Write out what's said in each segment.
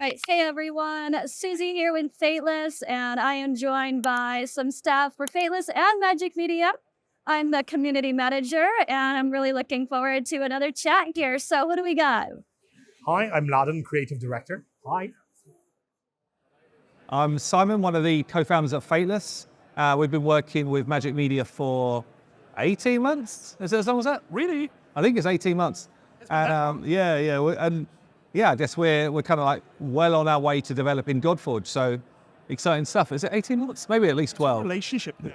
Right, hey everyone, Susie here with Fateless, and I am joined by some staff for Fateless and Magic Media. I'm the community manager, and I'm really looking forward to another chat here. So, what do we got? Hi, I'm Laden, creative director. Hi. I'm Simon, one of the co-founders at Fateless. We've been working with Magic Media for 18 months. Is it as long as that? Really? I think it's 18 months. I guess we're kind of like well on our way to developing Godforge. So exciting stuff. Is it 18 months? Maybe at least 12. Relationship now.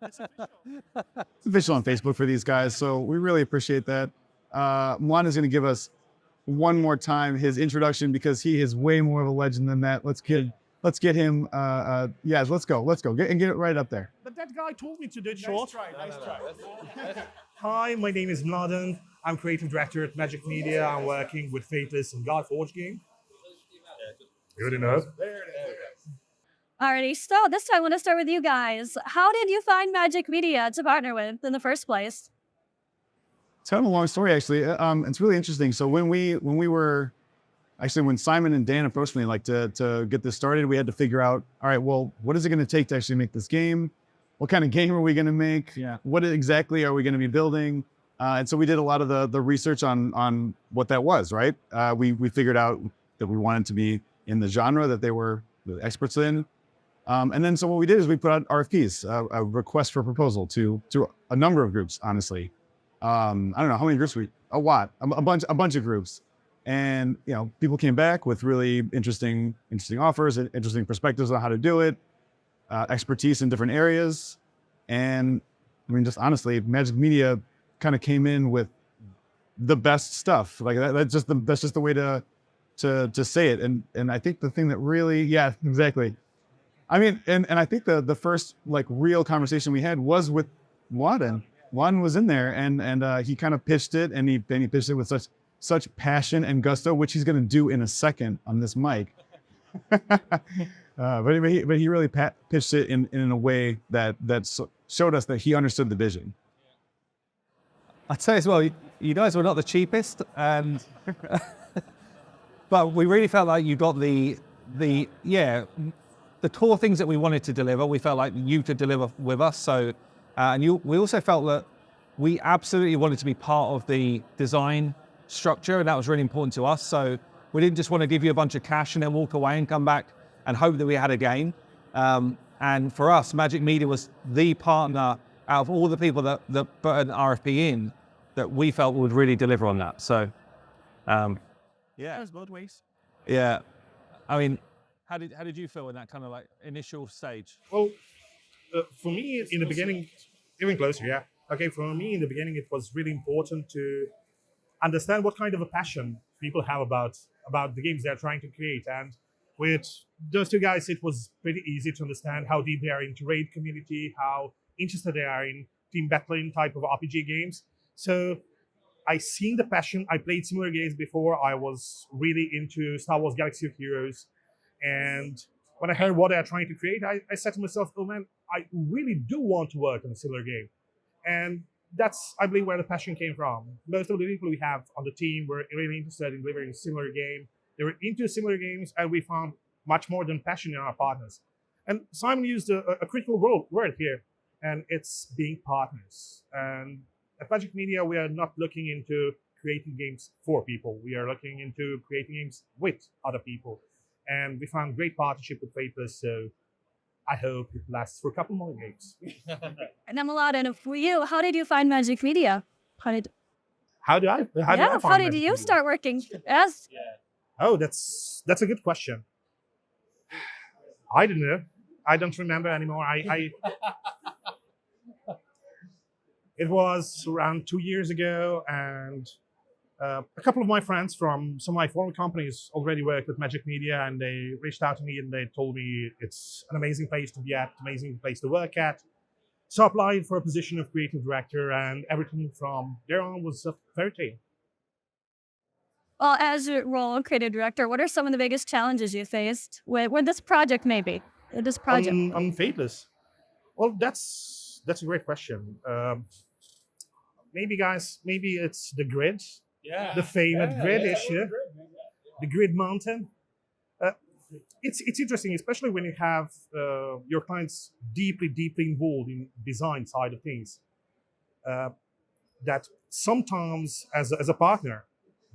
It's official on Facebook for these guys, so we really appreciate that. Juan is going to give us one more time his introduction because he is way more of a legend than that. Let's get him. Let's go. Get it right up there. But that guy told me to do it short. Nice try. Hi, my name is Mladen. I'm creative director at Magic Media. I'm working with Fateless and Godforge game. Good enough. Alrighty, so this time I want to start with you guys. How did you find Magic Media to partner with in the first place? It's kind of a long story, actually. It's really interesting. So when Simon and Dan approached me to get this started, we had to figure out, all right, well, what is it going to take to actually make this game? What kind of game are we going to make? Yeah. What exactly are we going to be building? And so we did a lot of the research on what that was, right? We figured out that we wanted to be in the genre that they were the experts in. And then so what we did is we put out RFPs, a request for proposal to a number of groups, honestly. I don't know how many groups a bunch of groups. And people came back with really interesting offers, interesting perspectives on how to do it, expertise in different areas. And I mean, just honestly, Magic Media kind of came in with the best stuff. Like that's just the way to say it. And I think the thing that really, yeah, exactly. I mean, and I think the first like real conversation we had was with Laden. Laden was in there and he kind of pitched it, and he pitched it with such passion and gusto, which he's going to do in a second on this mic. But he really pitched it in a way that showed us that he understood the vision. I'd say as well, you guys were not the cheapest, but we really felt like you got the core things that we wanted to deliver. We felt like you could deliver with us. So, we also felt that we absolutely wanted to be part of the design structure, and that was really important to us. So we didn't just want to give you a bunch of cash and then walk away and come back and hope that we had a game. And for us, Magic Media was the partner out of all the people that put an RFP in that we felt would really deliver on that. So, There's both ways. Yeah. I mean, how did you feel in that kind of like initial stage? Well, for me in the beginning, even closer, yeah. Okay, for me in the beginning, it was really important to understand what kind of a passion people have about the games they're trying to create. And with those two guys, it was pretty easy to understand how deep they are into raid community, how interested they are in team battling type of RPG games. So I seen the passion. I played similar games before. I was really into Star Wars Galaxy of Heroes. And when I heard what they are trying to create, I said to myself, oh man, I really do want to work on a similar game. And that's, I believe, where the passion came from. Most of the people we have on the team were really interested in delivering a similar game. They were into similar games, and we found much more than passion in our partners. And Simon used a critical word here, and it's being partners. And at Magic Media, we are not looking into creating games for people. We are looking into creating games with other people. And we found great partnership with Fateless, so I hope it lasts for a couple more games. And then Mladen, for you, how did you find Magic Media? How did I find how did Magic you Media? start working? Yes. Oh, that's a good question. I don't know. I don't remember anymore. It was around 2 years ago, and a couple of my friends from some of my former companies already worked with Magic Media, and they reached out to me and they told me it's an amazing place to be at, amazing place to work at. So I applied for a position of creative director, and everything from there on was a fairy tale. Well, as your role of creative director, what are some of the biggest challenges you faced with this project, maybe? This project. On Fateless. Well, that's a great question. Maybe it's the grid. Yeah. The famous grid issue. The grid mountain. it's interesting, especially when you have your clients deeply involved in design side of things. That sometimes, as a partner,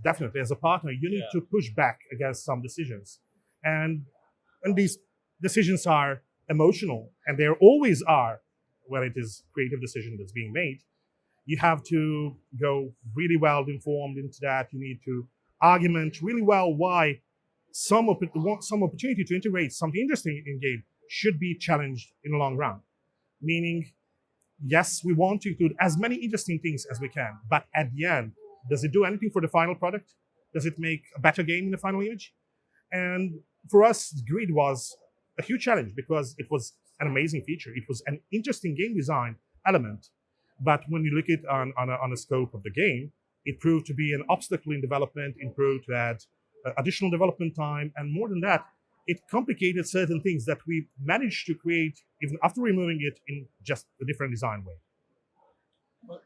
definitely as a partner, you need to push back against some decisions, and these decisions are emotional, and they always are when it is creative decision that's being made. You have to go really well informed into that. You need to argument really well why some opportunity to integrate something interesting in game should be challenged in the long run. Meaning, yes, we want to include as many interesting things as we can, but at the end, does it do anything for the final product? Does it make a better game in the final image? And for us, Grid was a huge challenge because it was an amazing feature. It was an interesting game design element. But when you look at it on a scope of the game, it proved to be an obstacle in development. It proved to add additional development time. And more than that, it complicated certain things that we managed to create even after removing it in just a different design way.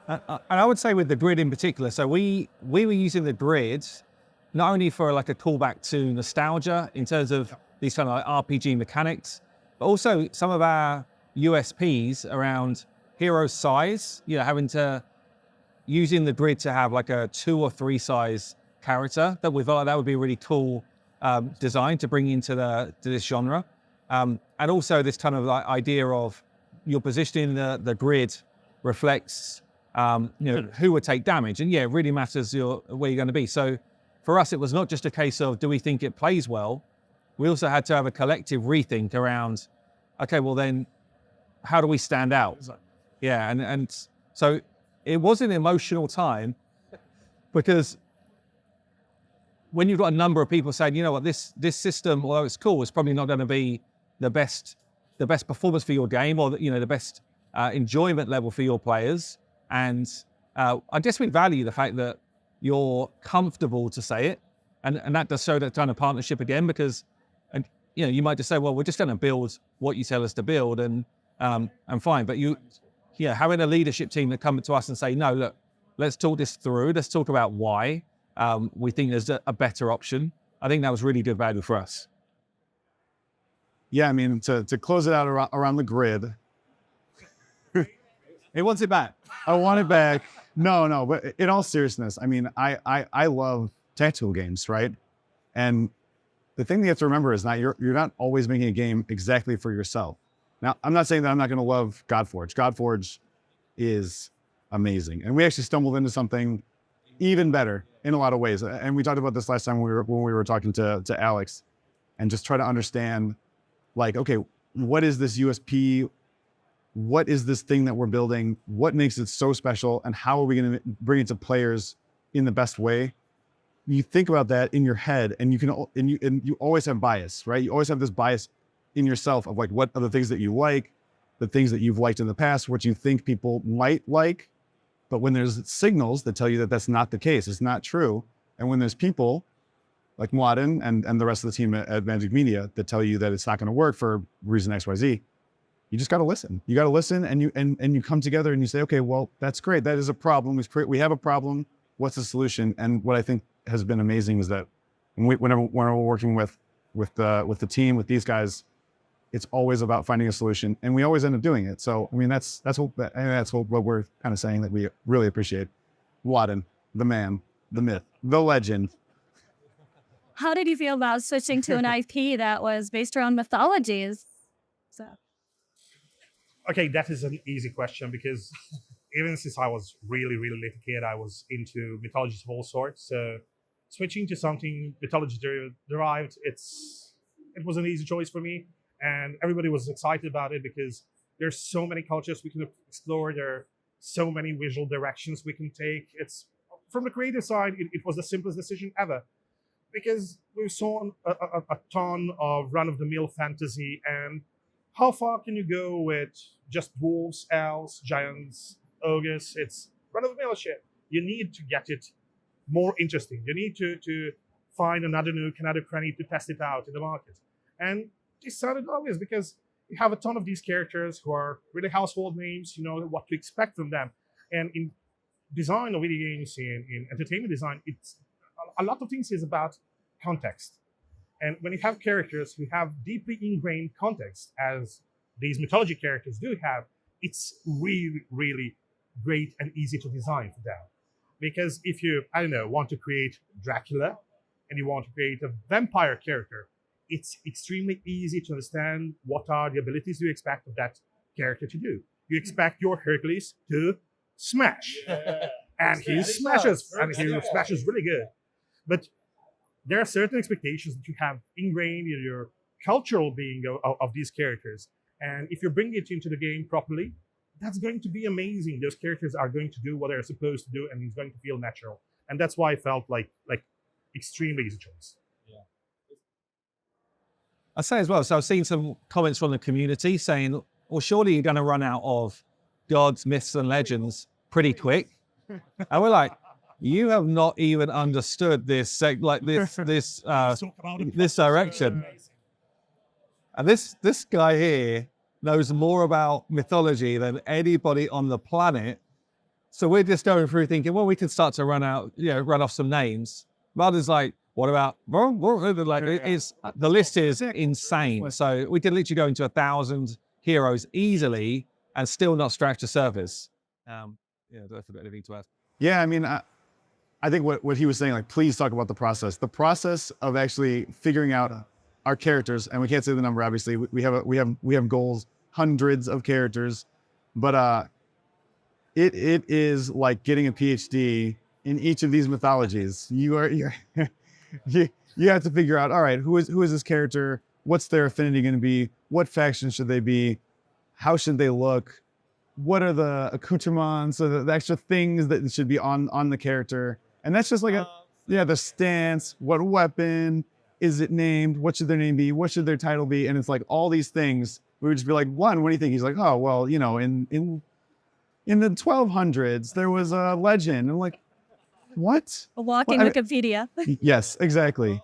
And I would say with the grid in particular, so we were using the grid not only for like a callback to nostalgia in terms of these kind of like RPG mechanics, but also some of our USPs around hero size, you know, using the grid to have like a 2 or 3 size character that we thought that would be a really cool design to bring into this genre. And also this kind of like idea of your positioning the grid reflects who would take damage. And yeah, it really matters where you're going to be. So for us, it was not just a case of, do we think it plays well? We also had to have a collective rethink around, okay, well then, how do we stand out? Yeah, and so it was an emotional time because when you've got a number of people saying, you know what, this system, although it's cool, it's probably not going to be the best performance for your game, or the best enjoyment level for your players. And I guess we value the fact that you're comfortable to say it, and that does show that kind of partnership again, because you might just say, well, we're just going to build what you tell us to build, and fine. But having a leadership team that come to us and say, no, look, let's talk this through. Let's talk about why we think there's a better option. I think that was really good value for us. Yeah, I mean, to close it out around the grid. He wants it back. I want it back. No, but in all seriousness, I mean, I love tactical games, right? And the thing that you have to remember is you're not always making a game exactly for yourself. Now, I'm not saying that I'm not going to love Godforge. Godforge is amazing. And we actually stumbled into something even better in a lot of ways. And we talked about this last time when we were talking to Alex, and just try to understand, like, okay, what is this USP? What is this thing that we're building? What makes it so special? And how are we going to bring it to players in the best way? You think about that in your head, and you always have bias, right? You always have this bias in yourself of like, what are the things that you like, the things that you've liked in the past, what you think people might like. But when there's signals that tell you that that's not the case, it's not true. And when there's people like Mladen and the rest of the team at Magic Media that tell you that it's not going to work for reason XYZ, you just got to listen. You got to listen, and you come together and you say, okay, well, that's great. That is a problem. We have a problem. What's the solution? And what I think has been amazing is that whenever we're working with the team, with these guys, it's always about finding a solution, and we always end up doing it. So, I mean, that's what we're kind of saying that we really appreciate. Mladen, the man, the myth, the legend. How did you feel about switching to an IP that was based around mythologies? Okay, that is an easy question, because even since I was really little kid, I was into mythologies of all sorts. So switching to something mythology derived, it was an easy choice for me. And everybody was excited about it because there's so many cultures we can explore. There are so many visual directions we can take. It's from the creative side, it was the simplest decision ever, because we saw a ton of run-of-the-mill fantasy, and how far can you go with just dwarves, elves, giants, ogres? It's run-of-the-mill shit. You need to get it more interesting. You need to find another nook, another cranny to test it out in the market. And this sounded obvious because you have a ton of these characters who are really household names. You know what to expect from them. And in design of video games, in entertainment design, it's a lot of things is about context. And when you have characters who have deeply ingrained context, as these mythology characters do have, it's really, really great and easy to design for them. Because if you, I don't know, want to create Dracula and you want to create a vampire character, it's extremely easy to understand what are the abilities you expect of that character to do. You expect your Hercules to smash. And he smashes really good. But there are certain expectations that you have ingrained in your cultural being of these characters. And if you bring it into the game properly, that's going to be amazing. Those characters are going to do what they're supposed to do, and it's going to feel natural. And that's why I felt like extremely easy choice. I say as well, so I've seen some comments from the community saying, well, surely you're going to run out of gods, myths, and legends pretty quick. And we're like, you have not even understood this direction. And this guy here knows more about mythology than anybody on the planet. So we're just going through thinking, well, we can start to run off some names. Rather's like, what about, the list is insane. So we can literally go into 1,000 heroes easily and still not scratch the surface. Don't forget anything to add. Yeah, I mean, I think what he was saying, like, please talk about the process. The process of actually figuring out our characters, and we can't say the number, obviously. We have goals, hundreds of characters, but it is like getting a PhD in each of these mythologies. You have to figure out, all right, who is this character? What's their affinity going to be? What faction should they be? How should they look? What are the accoutrements, or the extra things that should be on the character? And that's just like the stance, what weapon, is it named? What should their name be? What should their title be? And it's like all these things. We would just be like, what do you think? He's like, oh, well, in the 1200s, there was a legend. I'm like, what? A walking Wikipedia. Yes, exactly.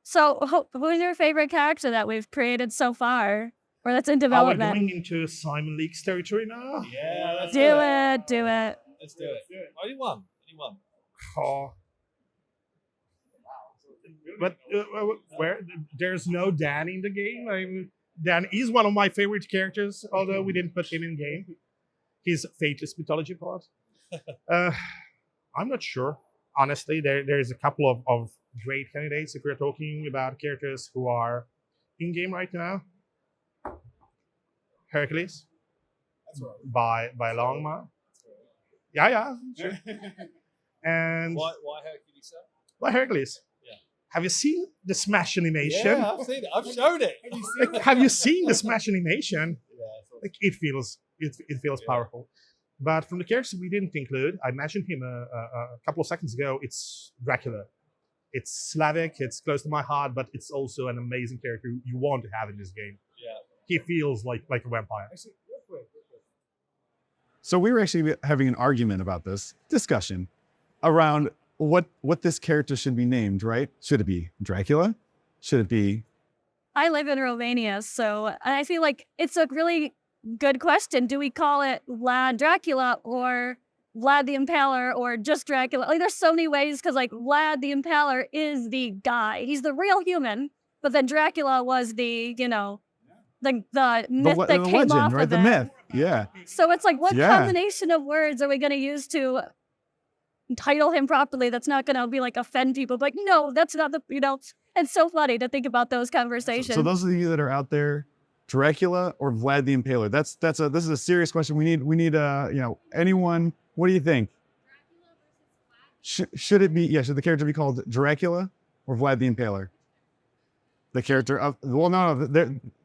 So who's your favorite character that we've created so far? Or that's in development? Are we going into Simon League's territory now? Yeah, let's do it. Do it. Let's do it. Only one. Oh. But where there's no Dan in the game. I mean, Dan is one of my favorite characters, although we didn't put him in game. He's Fateless mythology part. I'm not sure. Honestly, there's a couple of great candidates if we're talking about characters who are in game right now. Hercules. That's right. By a long mile. Yeah, sure. And why Hercules, sir? Why Hercules? Yeah. Have you seen the Smash animation? Yeah, I've seen it. I've showed it. Have you seen the Smash animation? Yeah, it feels powerful. But from the characters we didn't include, I mentioned him a couple of seconds ago. It's Dracula. It's Slavic. It's close to my heart, but it's also an amazing character you want to have in this game. Yeah. He feels like a vampire. So we were actually having an argument about this discussion around what this character should be named, right? Should it be Dracula? Should it be? I live in Romania, so I feel like it's a really good question. Do we call it Vlad Dracula or Vlad the Impaler or just Dracula? Like, there's so many ways, because like Vlad the Impaler is the guy. He's the real human, but then Dracula was the, the myth that came legend, off right? of The it. myth. Yeah. So it's like, what combination of words are we going to use to title him properly that's not going to be like offend people? But like, no, that's not the, it's so funny to think about those conversations. So those of you that are out there, Dracula or Vlad the Impaler? This is a serious question. We need anyone. What do you think? Should the character be called Dracula or Vlad the Impaler? The character of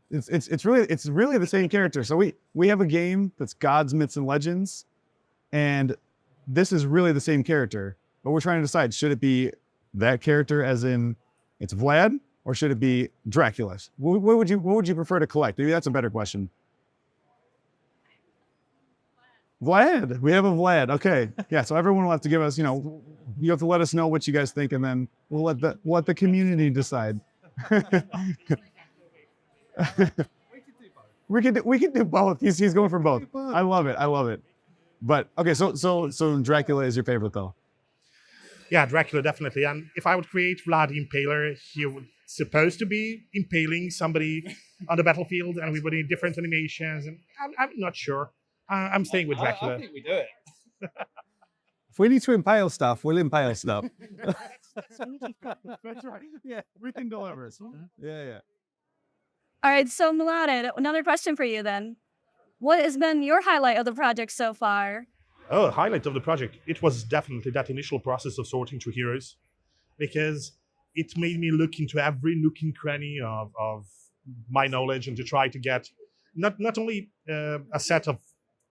it's really the same character. So we have a game that's gods, myths, and legends, and this is really the same character. But we're trying to decide, should it be that character as in it's Vlad, or should it be Dracula? What would you prefer to collect? Maybe that's a better question. Vlad. We have a Vlad. Okay. Yeah. So everyone will have to give us, you have to let us know what you guys think, and then we'll let the community decide. We can do both. He's going for both. I love it. But okay. So Dracula is your favorite though. Yeah, Dracula, definitely. And if I would create Vlad the Impaler, he would supposed to be impaling somebody on the battlefield, and we would need different animations. And I'm not sure. I'm staying with Dracula. I think we do it. If we need to impale stuff, we'll impale stuff. That's right. Yeah, everything delivers. Yeah. All right, so Milad, another question for you then. What has been your highlight of the project so far? Oh, highlight of the project. It was definitely that initial process of sorting through heroes, because it made me look into every nook and cranny of my knowledge and to try to get not only a set of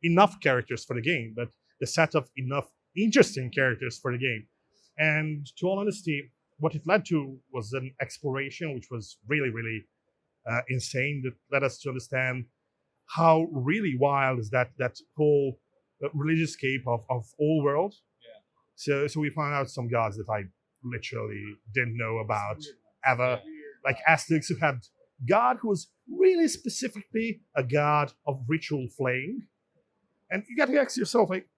enough characters for the game, but a set of enough interesting characters for the game. And to all honesty, what it led to was an exploration which was really, really insane, that led us to understand how really wild is that whole religious scape of all world. Yeah. So we found out some gods that I literally didn't know about ever. Like Asterix, who had God who was really specifically a god of ritual flaying. And you got to ask yourself, like,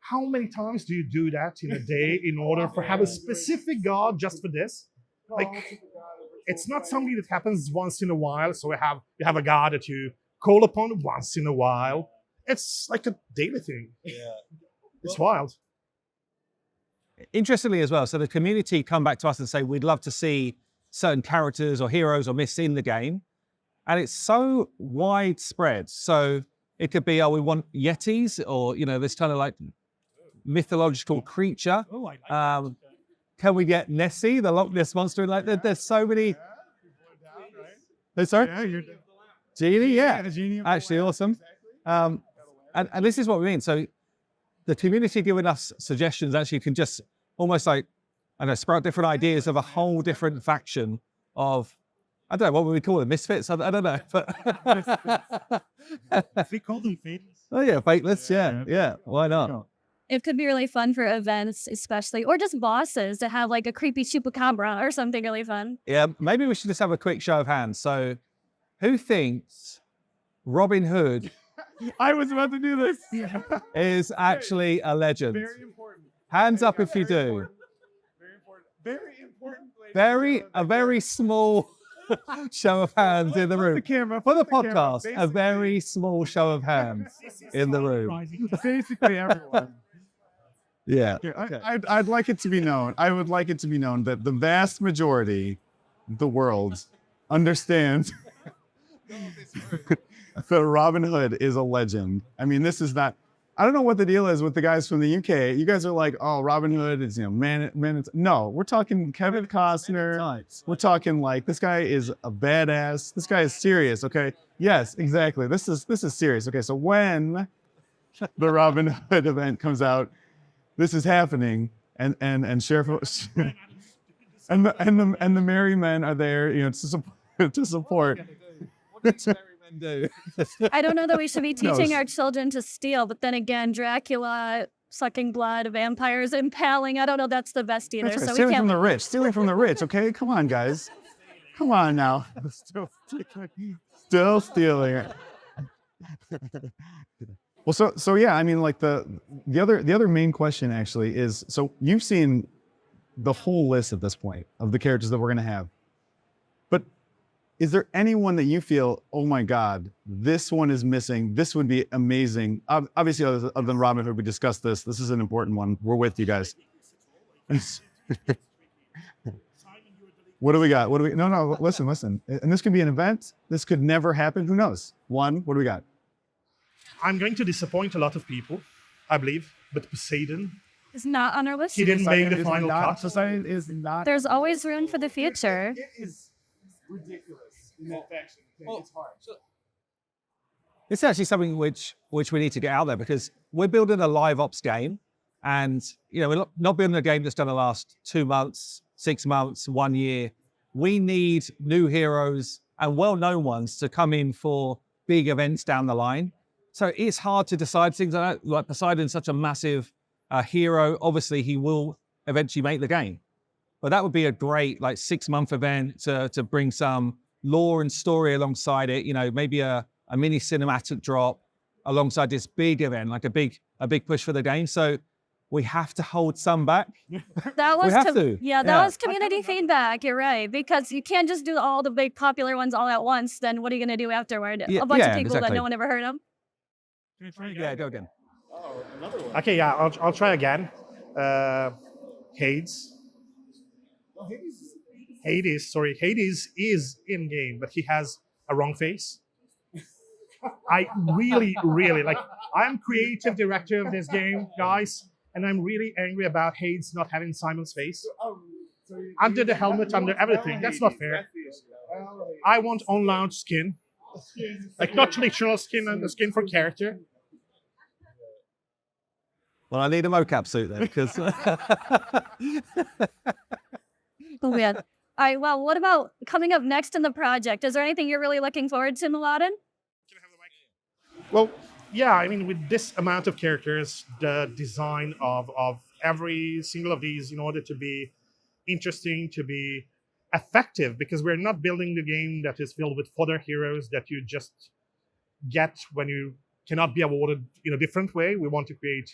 how many times do you do that in a day in order for have a specific god just for this? Like, it's not something that happens once in a while. So you have a god that you call upon once in a while. It's like a daily thing. Yeah. It's wild. Interestingly as well, so the community come back to us and say, we'd love to see certain characters or heroes or myths in the game. And it's so widespread. So it could be, oh, we want Yetis, or, you know, this kind of like mythological creature. Oh, I like Can we get Nessie, the Loch Ness monster? Like, there's so many. Sorry? Yeah, you're Genie, yeah. the genie. Actually, awesome. And this is what we mean. So the community giving us suggestions actually can just almost like, I don't know, sprout different ideas of a whole different faction of, I don't know, what would we call them? Misfits? I don't know. But We call them Fateless. oh yeah, Fateless. Yeah. Why not? It could be really fun for events, especially, or just bosses to have like a creepy chupacabra or something really fun. Yeah, maybe we should just have a quick show of hands. So who thinks Robin Hood I was about to do this. is actually a legend? Very important. Hands up if you do. Very important. Very important. A very small show of hands in the room. The camera. For the put camera. podcast, a Basically- very small show of hands in the room. Basically everyone. Yeah. I'd like it to be known. I would like it to be known that the vast majority of the world understands that Robin Hood is a legend. I mean, this is not. I don't know what the deal is with the guys from the UK. You guys are like, oh, Robin Hood is, man. No, we're talking Kevin Costner. We're talking like, this guy is a badass. This guy is serious. Okay. Yes, exactly. This is serious. Okay. So when the Robin Hood event comes out, this is happening, and Sheriff and the merry men are there, to support. What does merry men do? I don't know that we should be teaching No. our children to steal, but then again, Dracula sucking blood, vampires impaling. I don't know that's the best either. That's right. So we Stealing can't. from the rich. Stealing from the rich. Okay, come on, guys. Come on now. Still stealing it. Well, so yeah, I mean, like the other main question actually is, so you've seen the whole list at this point of the characters that we're gonna have, but is there anyone that you feel, oh my God, this one is missing? This would be amazing. Obviously, other than Robin Hood, we discussed this. This is an important one. We're with you guys. What do we got? No, listen. And this could be an event. This could never happen. Who knows? What do we got? I'm going to disappoint a lot of people, I believe, but Poseidon, It's not on our list. he didn't make the final cut. Society is not. There's always room for the future. It is ridiculous in that faction. It's hard. It's actually something which we need to get out there, because we're building a live ops game, and we're not building a game that's going to last 2 months, 6 months, 1 year. We need new heroes and well-known ones to come in for big events down the line. So it's hard to decide things like that. Like Poseidon's such a massive hero. Obviously, he will eventually make the game. But that would be a great 6-month event to bring some lore and story alongside it. Maybe a mini cinematic drop alongside this big event, like a big push for the game. So we have to hold some back. That was have to. Yeah, that was community feedback. You're right, because you can't just do all the big popular ones all at once. Then what are you going to do afterward? Yeah, A bunch of yeah, people that exactly. no one ever heard of. Yeah, go again. Oh, another one. Okay, yeah, I'll try again. Hades. Oh, Hades. Hades is in game, but he has a wrong face. I really, really like. I'm creative director of this game, guys, and I'm really angry about Hades not having Simon's face under the helmet, under everything. That's not fair. I want on-lounge skin, like not literal skin and the skin for character. Well, I need a mocap suit then, because Oh man. All right. Well, what about coming up next in the project? Is there anything you're really looking forward to, Mladen? Well, yeah, I mean, with this amount of characters, the design of every single of these, in order to be interesting, to be effective, because we're not building the game that is filled with fodder heroes that you just get when you cannot be awarded in a different way. We want to create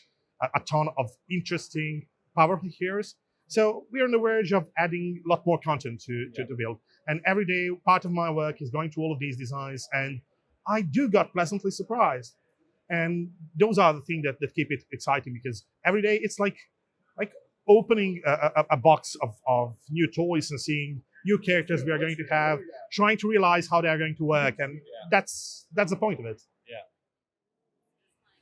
a ton of interesting, powerful heroes. So we're on the verge of adding a lot more content to build. And every day, part of my work is going through all of these designs, and I do got pleasantly surprised. And those are the things that keep it exciting, because every day it's like opening a box of new toys and seeing new characters we are going to have, trying to realize how they are going to work. And that's the point of it.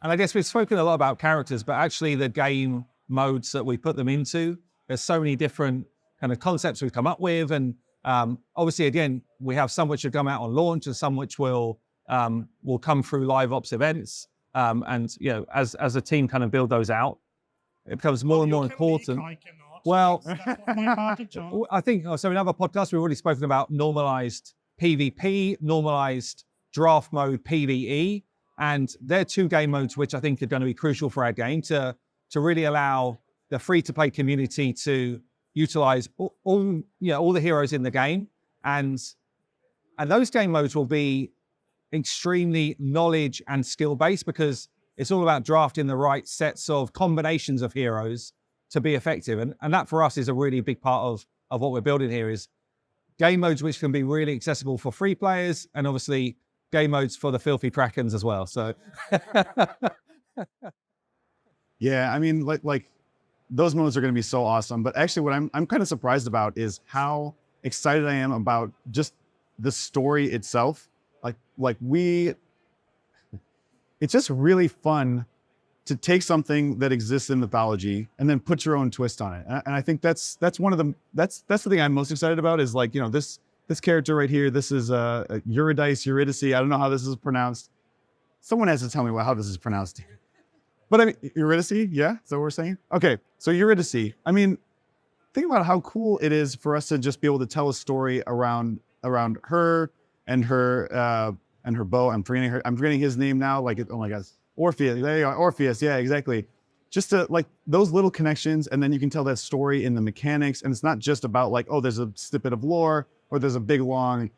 And I guess we've spoken a lot about characters, but actually the game modes that we put them into, there's so many different kind of concepts we've come up with. And obviously, again, we have some which have come out on launch and some which will come through live ops events. And, you know, as a team kind of build those out, it becomes more and more important. Well, I think, so in other podcasts, we've already spoken about normalized PvP, normalized draft mode PvE. And they're two game modes which I think are going to be crucial for our game to really allow the free-to-play community to utilize all the heroes in the game. And those game modes will be extremely knowledge and skill-based, because it's all about drafting the right sets of combinations of heroes to be effective. And that for us is a really big part of what we're building here, is game modes which can be really accessible for free players, and obviously game modes for the filthy krakens as well. So Yeah, I mean, like those modes are going to be so awesome. But actually, what I'm kind of surprised about is how excited I am about just the story itself. It's just really fun to take something that exists in mythology and then put your own twist on it. And I think that's the thing I'm most excited about, is like, you know, this character right here. This is Eurydice. I don't know how this is pronounced. Someone has to tell me how this is pronounced. But I mean, Eurydice, yeah? Is that what we're saying? Okay, so Eurydice. I mean, think about how cool it is for us to just be able to tell a story around her and her bow. I'm forgetting his name now. Oh my gosh, Orpheus. There you are, Orpheus. Yeah, exactly. Just to like those little connections, and then you can tell that story in the mechanics. And it's not just about like, oh, there's a snippet of lore or there's a big long,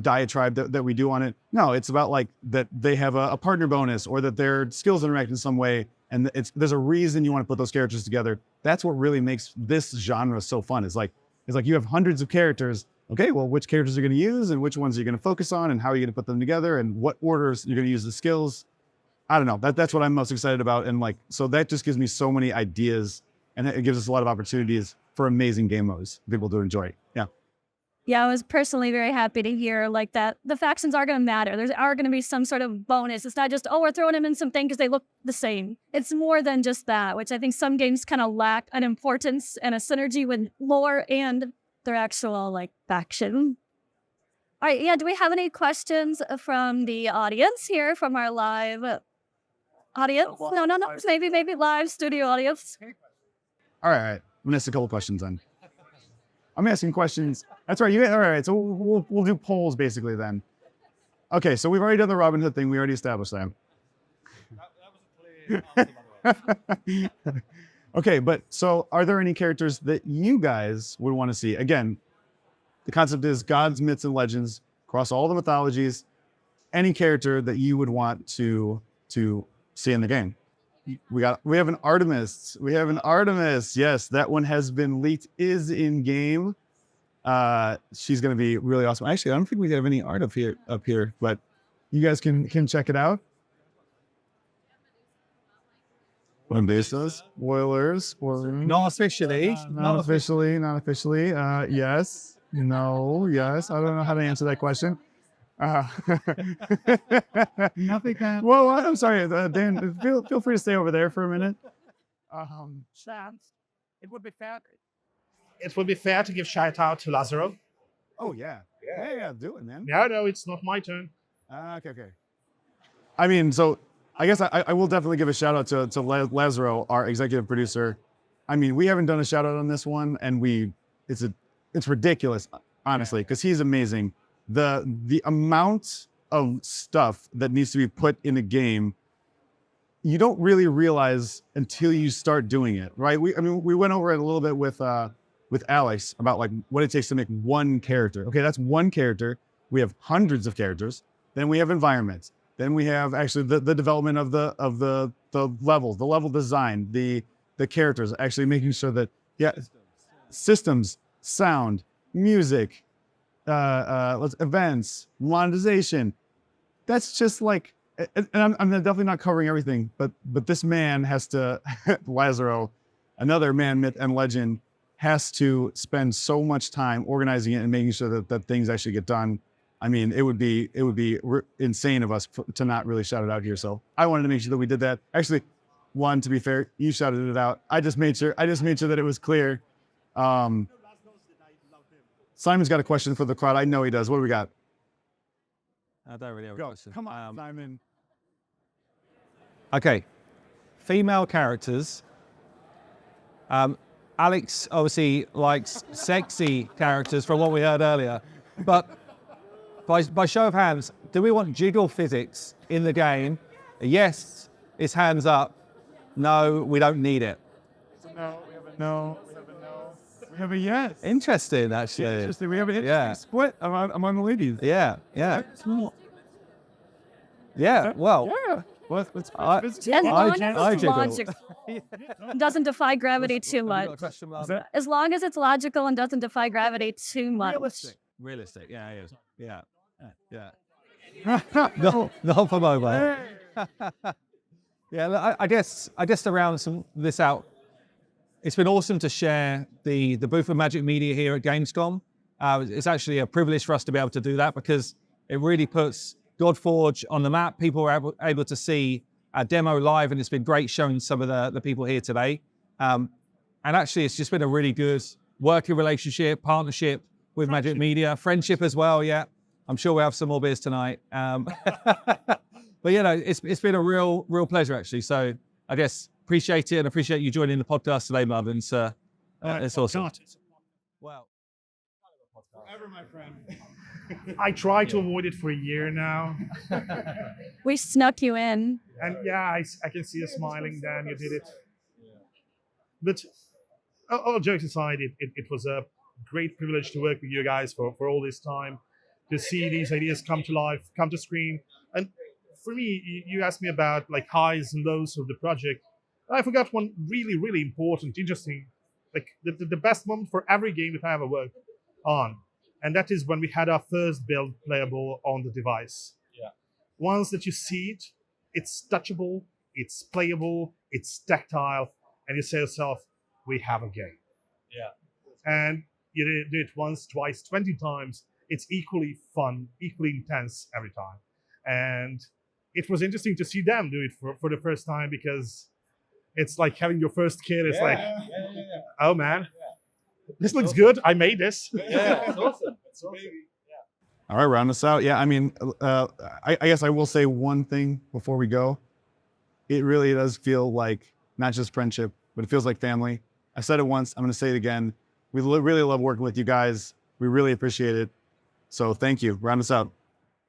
diatribe that we do on it. No, it's about like that they have a partner bonus, or that their skills interact in some way. And there's a reason you want to put those characters together. That's what really makes this genre so fun. It's like you have hundreds of characters. Okay, well, which characters are you going to use, and which ones are you going to focus on, and how are you going to put them together, and what orders you're going to use the skills. I don't know. That's what I'm most excited about. And like, so that just gives me so many ideas, and it gives us a lot of opportunities for amazing game modes for people to enjoy. Yeah. Yeah, I was personally very happy to hear like that the factions are going to matter. There are going to be some sort of bonus. It's not just, oh, we're throwing them in something because they look the same. It's more than just that, which I think some games kind of lack an importance and a synergy with lore and their actual like faction. All right, yeah, do we have any questions from the audience here, from our live audience? No, maybe live studio audience. All right. I'm gonna ask a couple questions then. I'm asking questions. That's right. All right. So we'll do polls basically then. Okay. So we've already done the Robin Hood thing. We already established that. That was a clear answer, by the way. Okay. But so are there any characters that you guys would want to see? Again, the concept is gods, myths, and legends across all the mythologies. Any character that you would want to see in the game. We have an Artemis. We have an Artemis. Yes, that one has been leaked. Is in game. She's gonna be really awesome. Actually, I don't think we have any art up here, but you guys can check it out. Spoilers. Not officially. Not officially. Yes. No. Yes. I don't know how to answer that question. Nothing. Well, I'm sorry, Dan. Feel free to stay over there for a minute. It would be fair. It would be fair to give shout out to Lazaro. Oh yeah. Yeah. Do it, man. No, it's not my turn. Okay. I mean, so I guess I will definitely give a shout out to Lazaro, our executive producer. I mean, we haven't done a shout out on this one, and it's ridiculous, honestly, because he's amazing. The amount of stuff that needs to be put in a game, you don't really realize until you start doing it, right? We went over it a little bit with Alex about like what it takes to make one character. Okay, that's one character. We have hundreds of characters. Then we have environments. Then we have actually the development of the levels, the level design, the characters, actually making sure that systems, sound, music, events, monetization. That's just like, and I'm definitely not covering everything, but this man has to, Lazaro, another man, myth, and legend, has to spend so much time organizing it and making sure that things actually get done. I mean, it would be insane of us to not really shout it out here. So I wanted to make sure that we did that. Actually, one, to be fair, you shouted it out. I just made sure that it was clear. Simon's got a question for the crowd. I know he does. What do we got? I don't really have a question. Come on, Simon. Okay, female characters. Alex obviously likes sexy characters from what we heard earlier, but by show of hands, do we want jiggle physics in the game? Yes, it's hands up. No, we don't need it. No, we have a no. We have a yes. Interesting, actually. Interesting. We have an interesting split among the ladies. Yeah. Well, Yeah. Well, As long as it's jiggle. logical, doesn't defy gravity too much. As long as it's logical and doesn't defy gravity too much. Realistic. Yeah. Not for mobile. Yeah, look, I guess to round this out, it's been awesome to share the booth of Magic Media here at Gamescom. It's actually a privilege for us to be able to do that because it really puts Godforge on the map. People were able to see our demo live, and it's been great showing some of the people here today. And actually, it's just been a really good working relationship, partnership with Magic Media, friendship as well. Yeah, I'm sure we'll have some more beers tonight. But it's been a real pleasure actually. So I guess appreciate it and appreciate you joining the podcast today, Marvin. So it's awesome. Wow. Forever, my friend. I tried to avoid it for a year now. We snuck you in. And yeah, I can see you smiling, Dan. You did it. But all jokes aside, it was a great privilege to work with you guys for all this time, to see these ideas come to life, come to screen. And for me, you asked me about like highs and lows of the project. I forgot one really, really important, interesting, like the best moment for every game that I ever worked on. And that is when we had our first build playable on the device. Yeah. Once that you see it, it's touchable, it's playable, it's tactile, and you say to yourself, we have a game. Yeah. And you do it once, twice, 20 times. It's equally fun, equally intense every time. And it was interesting to see them do it for the first time because it's like having your first kid. It's oh man, this looks good. I made this. Yeah, it's awesome. It's awesome. All right, round us out. Yeah, I mean, I guess I will say one thing before we go. It really does feel like not just friendship, but it feels like family. I said it once. I'm going to say it again. We really love working with you guys. We really appreciate it. So thank you. Round us out.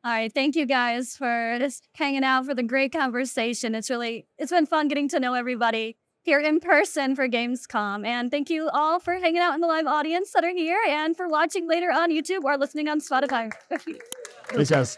All right, thank you guys for just hanging out, for the great conversation. It's been fun getting to know everybody here in person for Gamescom. And thank you all for hanging out in the live audience that are here and for watching later on YouTube or listening on Spotify. Thanks, guys.